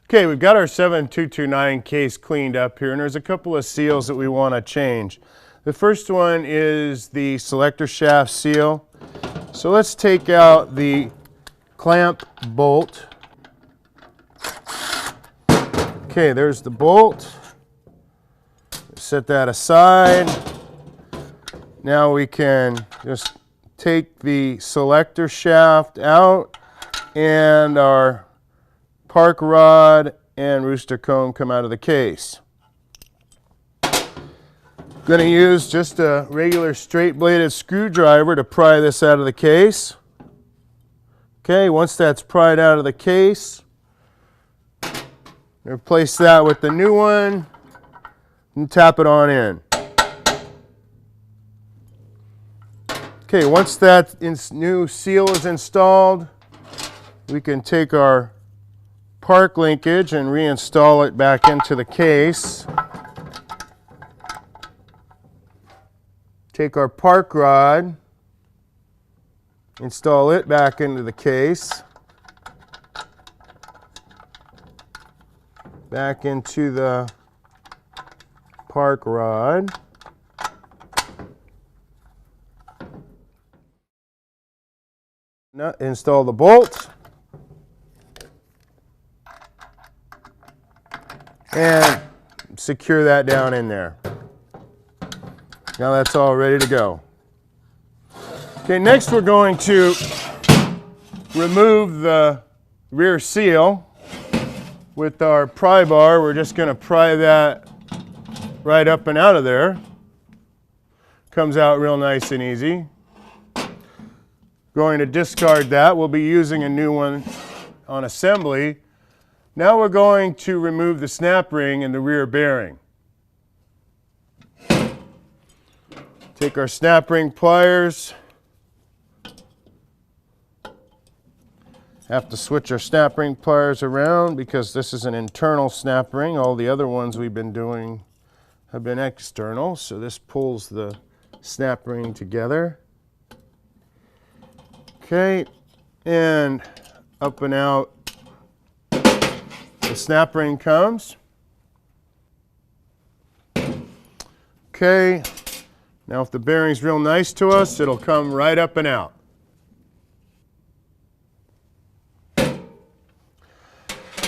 Okay, we've got our 7229 case cleaned up here, and there's a couple of seals that we want to change. The first one is the selector shaft seal. So let's take out the clamp bolt. Okay, there's the bolt. Set that aside. Now we can just take the selector shaft out, and our park rod and rooster comb come out of the case. Going to use just a regular straight bladed screwdriver to pry this out of the case. Okay, once that's pried out of the case, replace that with the new one and tap it on in. Okay, once that new seal is installed, we can take our park linkage and reinstall it back into the case. Take our park rod, install it back into the case. Back into the park rod. Now install the bolt. And secure that down in there. Now that's all ready to go. Okay, next we're going to remove the rear seal with our pry bar. We're just going to pry that right up and out of there. Comes out real nice and easy. Going to discard that. We'll be using a new one on assembly. Now we're going to remove the snap ring and the rear bearing. Take our snap ring pliers. Have to switch our snap ring pliers around because this is an internal snap ring. All the other ones we've been doing have been external, so this pulls the snap ring together. Okay, and up and out the snap ring comes. Okay, now if the bearing's real nice to us, it'll come right up and out.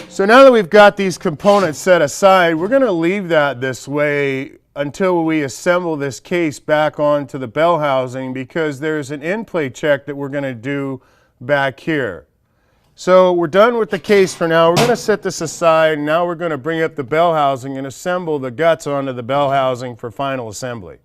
So now that we've got these components set aside, we're going to leave that this way until we assemble this case back onto the bell housing, because there's an in-play check that we're going to do back here. So we're done with the case for now. We're going to set this aside, and now we're going to bring up the bell housing and assemble the guts onto the bell housing for final assembly.